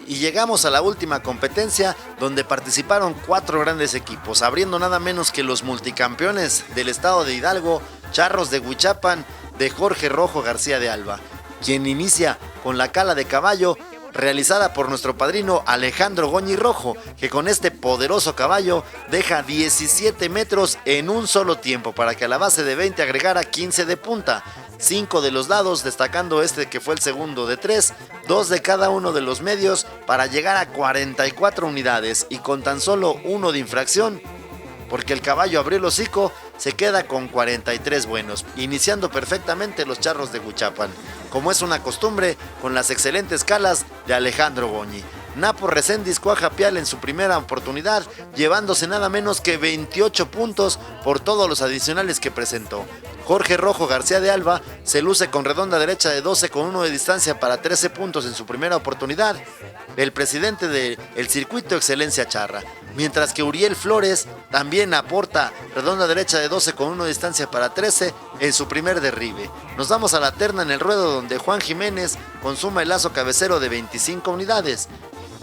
Y llegamos a la última competencia donde participaron 4 grandes equipos, abriendo nada menos que los multicampeones del estado de Hidalgo, Charros de Huichapan, de Jorge Rojo García de Alba, quien inicia con la cala de caballo realizada por nuestro padrino Alejandro Goñi Rojo, que con este poderoso caballo deja 17 metros en un solo tiempo para que a la base de 20 agregara 15 de punta. 5 de los lados, destacando este que fue el segundo de 3, 2 de cada uno de los medios para llegar a 44 unidades y con tan solo 1 de infracción, porque el caballo abrió el hocico, se queda con 43 buenos, iniciando perfectamente los Charros de Huichapan, como es una costumbre con las excelentes calas de Alejandro Goñi. Napo Reséndiz cuaja pial en su primera oportunidad, llevándose nada menos que 28 puntos por todos los adicionales que presentó. Jorge Rojo García de Alba se luce con redonda derecha de 12 con 1 de distancia para 13 puntos en su primera oportunidad, el presidente del circuito Excelencia Charra, mientras que Uriel Flores también aporta redonda derecha de 12 con 1 de distancia para 13 en su primer derribe. Nos vamos a la terna en el ruedo donde Juan Jiménez consuma el lazo cabecero de 25 unidades.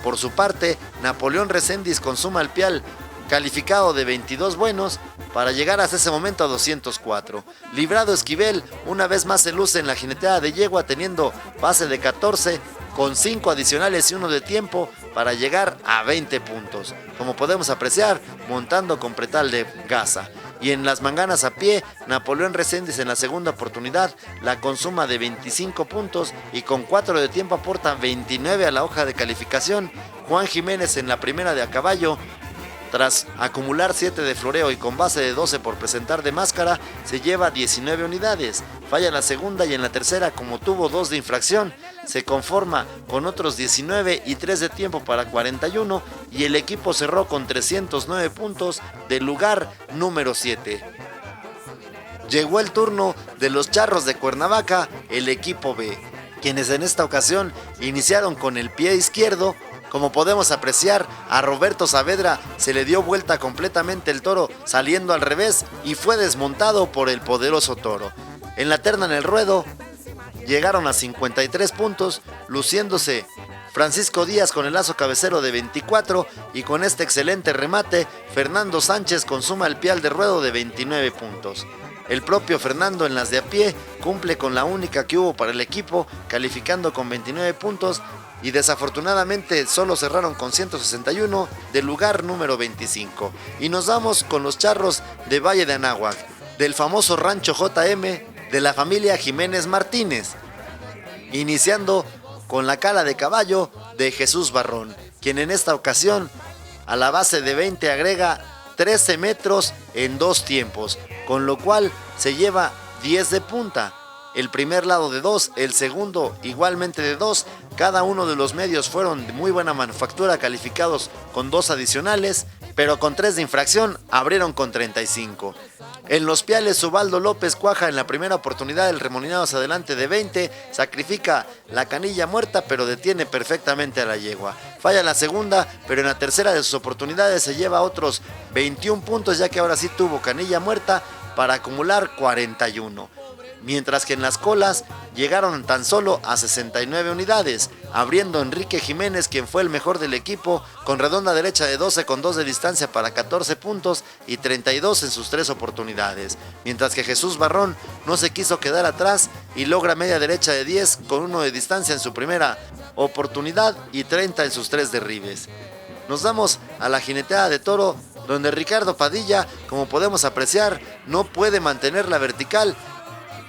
Por su parte, Napoleón Reséndiz consuma el pial calificado de 22 buenos para llegar hasta ese momento a 204. Librado Esquivel una vez más se luce en la jineteada de yegua teniendo base de 14 con 5 adicionales y 1 de tiempo para llegar a 20 puntos. Como podemos apreciar, montando con pretal de gasa. Y en las manganas a pie, Napoleón Reséndiz en la segunda oportunidad la consuma de 25 puntos y con 4 de tiempo aporta 29 a la hoja de calificación. Juan Jiménez en la primera de a caballo, tras acumular 7 de floreo y con base de 12 por presentar de máscara, se lleva 19 unidades. Falla en la segunda y en la tercera, como tuvo 2 de infracción, se conforma con otros 19 y 3 de tiempo para 41 y el equipo cerró con 309 puntos del lugar número 7. Llegó el turno de los Charros de Cuernavaca, el equipo B, quienes en esta ocasión iniciaron con el pie izquierdo. Como podemos apreciar, a Roberto Saavedra se le dio vuelta completamente el toro saliendo al revés y fue desmontado por el poderoso toro. En la terna en el ruedo llegaron a 53 puntos, luciéndose Francisco Díaz con el lazo cabecero de 24 y con este excelente remate, Fernando Sánchez consuma el pial de ruedo de 29 puntos. El propio Fernando en las de a pie cumple con la única que hubo para el equipo, calificando con 29 puntos y desafortunadamente solo cerraron con 161 del lugar número 25. Y nos vamos con los Charros de Valle de Anáhuac, del famoso rancho JM de la familia Jiménez Martínez, iniciando con la cala de caballo de Jesús Barrón, quien en esta ocasión a la base de 20 agrega 13 metros en 2 tiempos, con lo cual se lleva 10 de punta. El primer lado de 2, el segundo igualmente de 2, cada uno de los medios fueron de muy buena manufactura, calificados con 2 adicionales, pero con 3 de infracción abrieron con 35. En los piales, Ubaldo López cuaja en la primera oportunidad el remolinado hacia adelante de 20, sacrifica la canilla muerta pero detiene perfectamente a la yegua. Falla la segunda, pero en la tercera de sus oportunidades se lleva otros 21 puntos, ya que ahora sí tuvo canilla muerta para acumular 41. Mientras que en las colas llegaron tan solo a 69 unidades, abriendo Enrique Jiménez, quien fue el mejor del equipo, con redonda derecha de 12 con 2 de distancia para 14 puntos y 32 en sus 3 oportunidades, mientras que Jesús Barrón no se quiso quedar atrás y logra media derecha de 10 con 1 de distancia en su primera oportunidad y 30 en sus 3 derribes. Nos damos a la jineteada de toro, donde Ricardo Padilla, como podemos apreciar, no puede mantener la vertical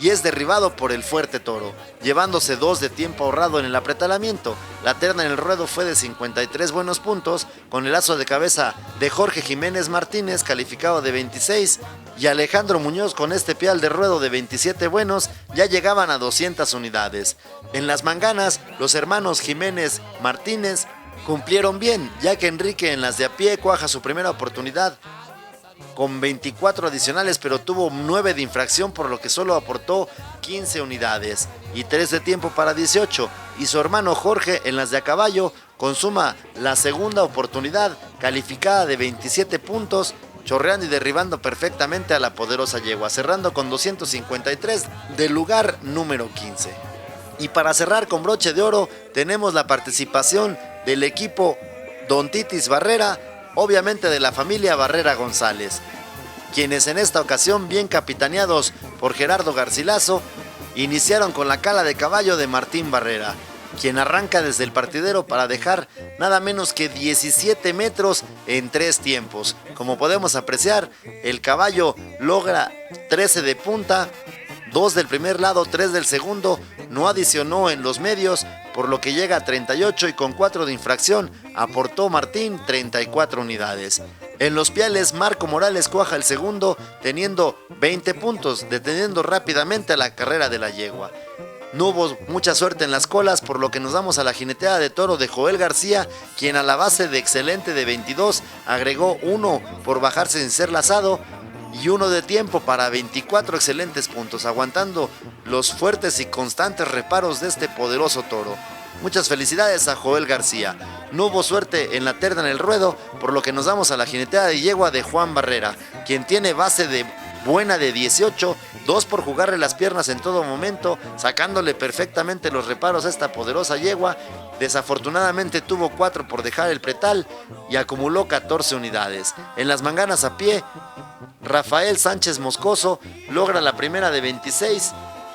y es derribado por el fuerte toro, llevándose 2 de tiempo ahorrado en el apretalamiento. La terna en el ruedo fue de 53 buenos puntos, con el lazo de cabeza de Jorge Jiménez Martínez, calificado de 26, y Alejandro Muñoz con este pial de ruedo de 27 buenos, ya llegaban a 200 unidades. En las manganas, los hermanos Jiménez Martínez cumplieron bien, ya que Enrique en las de a pie cuaja su primera oportunidad con 24 adicionales, pero tuvo 9 de infracción, por lo que solo aportó 15 unidades y 3 de tiempo para 18. Y su hermano Jorge en las de a caballo consuma la segunda oportunidad, calificada de 27 puntos, chorreando y derribando perfectamente a la poderosa yegua, cerrando con 253 del lugar número 15. Y para cerrar con broche de oro, tenemos la participación del equipo Don Titis Barrera, obviamente de la familia Barrera González, quienes en esta ocasión, bien capitaneados por Gerardo Garcilaso, iniciaron con la cala de caballo de Martín Barrera, quien arranca desde el partidero para dejar nada menos que 17 metros en 3 tiempos. Como podemos apreciar, el caballo logra 13 de punta, 2 del primer lado, 3 del segundo, no adicionó en los medios, por lo que llega a 38 y con 4 de infracción aportó Martín 34 unidades. En los piales, Marco Morales cuaja el segundo, teniendo 20 puntos, deteniendo rápidamente a la carrera de la yegua. No hubo mucha suerte en las colas, por lo que nos damos a la jineteada de toro de Joel García, quien a la base de excelente de 22 agregó 1 por bajarse sin ser lazado y 1 de tiempo para 24 excelentes puntos, aguantando los fuertes y constantes reparos de este poderoso toro. Muchas felicidades a Joel García. No hubo suerte en la terna en el ruedo, por lo que nos damos a la jineteada de yegua de Juan Barrera, quien tiene base de buena de 18, 2 por jugarle las piernas en todo momento, sacándole perfectamente los reparos a esta poderosa yegua. Desafortunadamente tuvo 4 por dejar el pretal y acumuló 14 unidades. En las manganas a pie, Rafael Sánchez Moscoso logra la primera de 26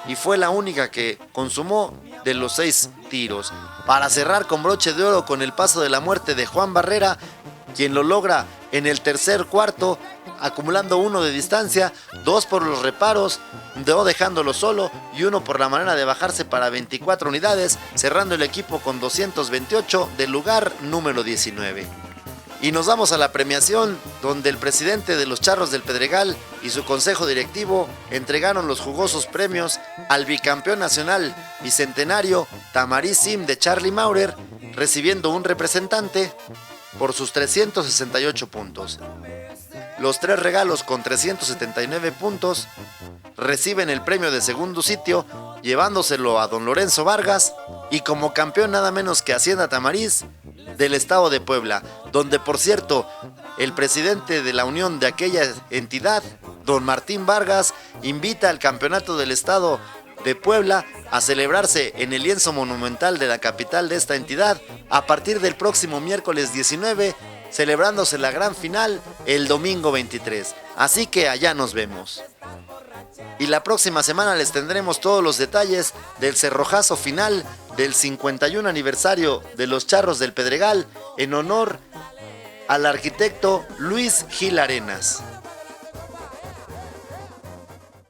y fue la única que consumó de los 6 tiros. Para cerrar con broche de oro con el paso de la muerte de Juan Barrera, quien lo logra en el tercer cuarto, acumulando 1 de distancia, 2 por los reparos, no dejándolo solo, y 1 por la manera de bajarse para 24 unidades, cerrando el equipo con 228 del lugar número 19. Y nos vamos a la premiación, donde el presidente de los Charros del Pedregal y su consejo directivo entregaron los jugosos premios al bicampeón nacional bicentenario Tamariz Sim de Charlie Maurer, recibiendo un representante por sus 368 puntos. Los 3 regalos con 379 puntos reciben el premio de segundo sitio, llevándoselo a don Lorenzo Vargas, y como campeón nada menos que Hacienda Tamariz del estado de Puebla, donde por cierto el presidente de la unión de aquella entidad, don Martín Vargas, invita al campeonato del estado de Puebla a celebrarse en el lienzo monumental de la capital de esta entidad a partir del próximo miércoles 19, celebrándose la gran final el domingo 23. Así que allá nos vemos. Y la próxima semana les tendremos todos los detalles del cerrojazo final del 51 aniversario de los Charros del Pedregal en honor al arquitecto Luis Gil Arenas.